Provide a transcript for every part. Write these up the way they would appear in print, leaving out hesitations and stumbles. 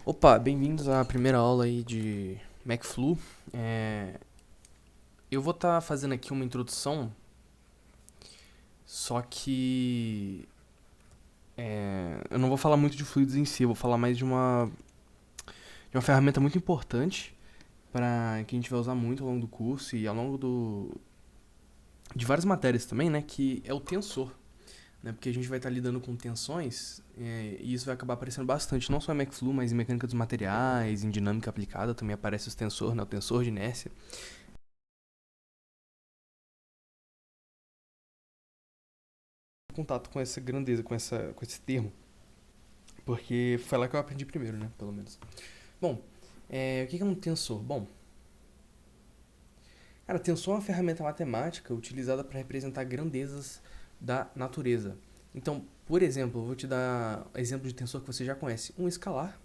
Opa, bem-vindos à primeira aula aí de MacFlu. Eu vou estar fazendo aqui uma introdução, só que eu não vou falar muito de fluidos em si, eu vou falar mais de uma ferramenta muito importante para que a gente vai usar muito ao longo do curso e ao longo de várias matérias também, né? Que é o tensor, né? Porque a gente vai estar lidando com tensões e isso vai acabar aparecendo bastante, não só em MacFlu, mas em mecânica dos materiais, em dinâmica aplicada também aparece os tensor, né? O tensor de inércia. Contato com essa grandeza, com esse termo, porque foi lá que eu aprendi primeiro, né, pelo menos. Bom, o que é um tensor? Bom, cara, tensor é uma ferramenta matemática utilizada para representar grandezas da natureza. Então, por exemplo, eu vou te dar exemplo de tensor que você já conhece. Um escalar.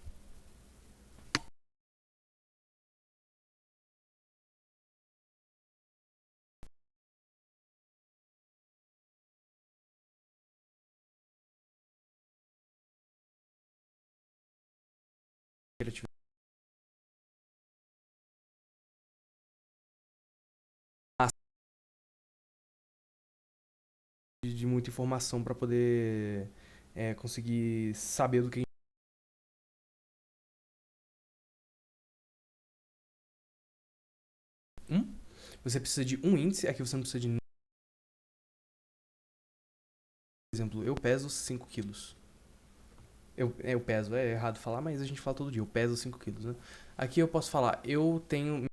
De muita informação para poder conseguir saber do que. Um, você precisa de um índice, aqui você não precisa de. Por exemplo, eu peso 5 quilos. Eu peso, é errado falar, mas a gente fala todo dia. Eu peso 5 quilos, né? Aqui eu posso falar, eu tenho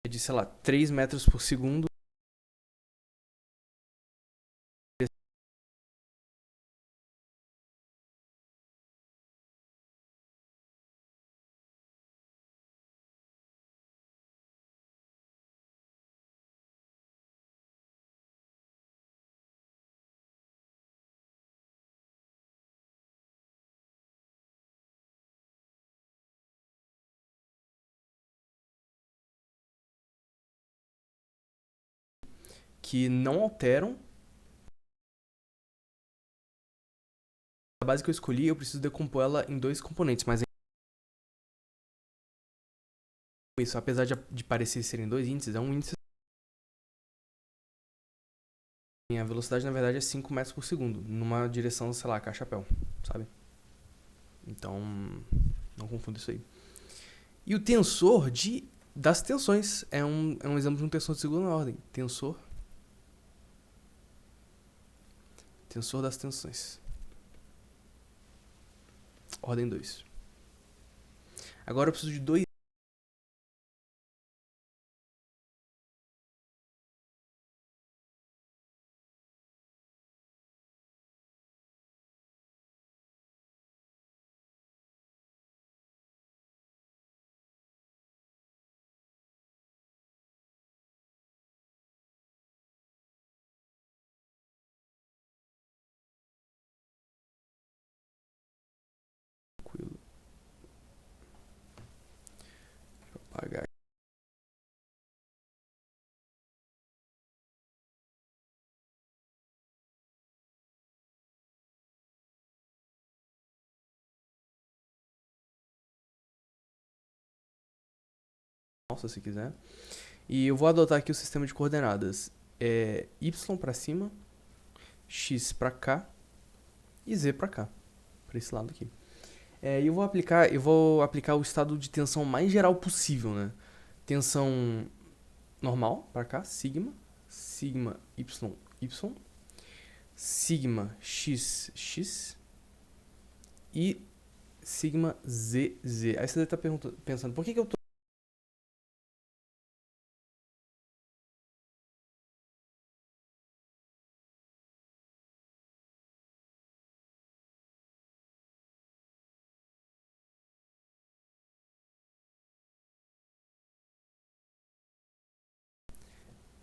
de, sei lá, 3 metros por segundo. Que não alteram. A base que eu escolhi, eu preciso decompor ela em dois componentes, mas isso, apesar de parecer serem dois índices, é um índice. A velocidade, na verdade, é 5 metros por segundo, numa direção, sei lá, caixa-chapéu, sabe? Então, não confunda isso aí. E o tensor das tensões é um exemplo de um tensor de segunda ordem. Tensor das tensões. Ordem 2. Agora eu preciso de dois. Tranquilo. Deixa eu apagar. Se quiser. E eu vou adotar aqui o sistema de coordenadas. Y para cima, X para cá e Z para cá, para esse lado aqui. E eu vou aplicar o estado de tensão mais geral possível, né? Tensão normal para cá, sigma, sigma y, y, sigma x, x e sigma z, z. Aí você deve estar pensando, por que eu tô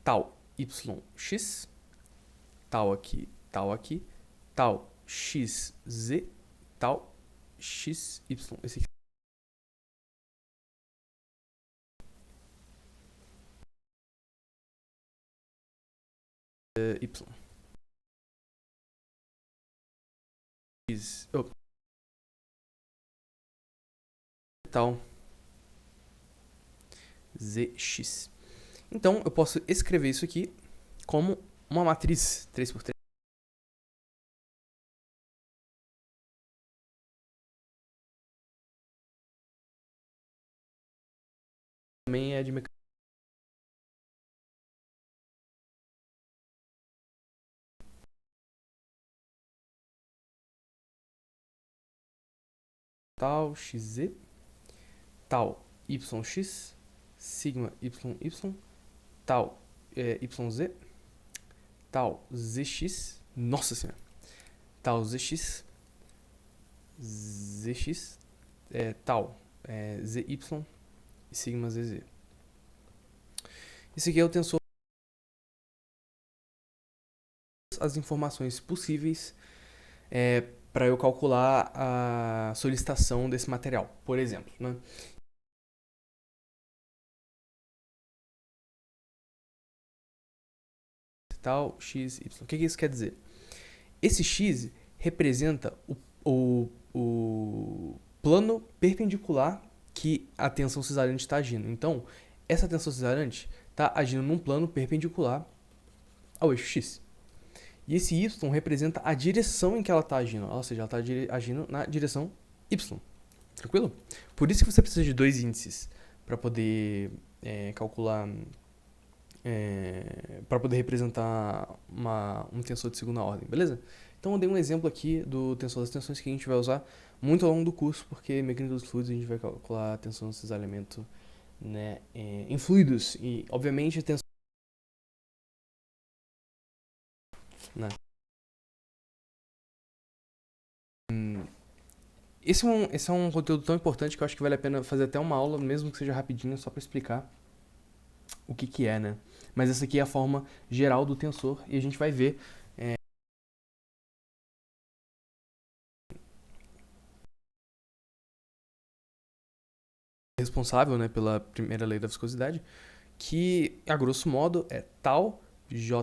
tal yx, tal aqui, tal xz, tal xy. Esse aqui é y. X, tal zx. Então, eu posso escrever isso aqui como uma matriz 3x3. Também é de mecânica. Tal xz, tal yx, sigma yy, tal yz, tal zx, nossa senhora, tal zx, tal zy e sigma zz. Esse aqui é o tensor, as informações possíveis para eu calcular a solicitação desse material, por exemplo, né? Tal x, y. O que isso quer dizer? Esse x representa o plano perpendicular que a tensão cisariante está agindo. Então, essa tensão cisariante está agindo num plano perpendicular ao eixo x. E esse y representa a direção em que ela está agindo, ou seja, ela está agindo na direção y. Tranquilo? Por isso que você precisa de dois índices para poder calcular, para poder representar um tensor de segunda ordem, beleza? Então eu dei um exemplo aqui do tensor das tensões que a gente vai usar muito ao longo do curso, porque mecânica dos fluidos a gente vai calcular a tensão do cisalhamento, né, em fluidos e, obviamente, a tensão, né? Esse é um conteúdo tão importante que eu acho que vale a pena fazer até uma aula, mesmo que seja rapidinho, só para explicar o que é, né? Mas essa aqui é a forma geral do tensor e a gente vai ver responsável, né, pela primeira lei da viscosidade, que a grosso modo é tal ji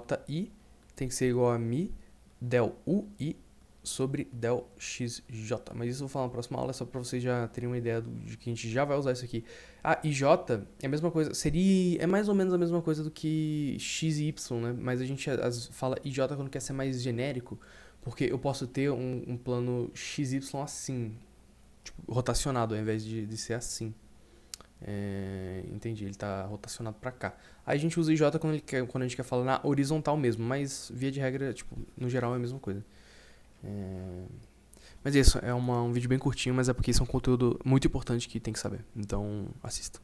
tem que ser igual a mi del ui sobre del xj. Mas isso eu vou falar na próxima aula, é só para vocês já terem uma ideia de que a gente já vai usar isso aqui. Ah, e j é a mesma coisa, é mais ou menos a mesma coisa do que x e y, né? Mas a gente fala ij quando quer ser mais genérico, porque eu posso ter um plano xy assim, tipo, rotacionado, ao invés de ser assim. Entendi, ele está rotacionado para cá. Aí a gente usa IJ quando a gente quer falar na horizontal mesmo, mas via de regra, tipo, no geral é a mesma coisa. Mas isso, um vídeo bem curtinho, mas é porque isso é um conteúdo muito importante que tem que saber. Então, assista.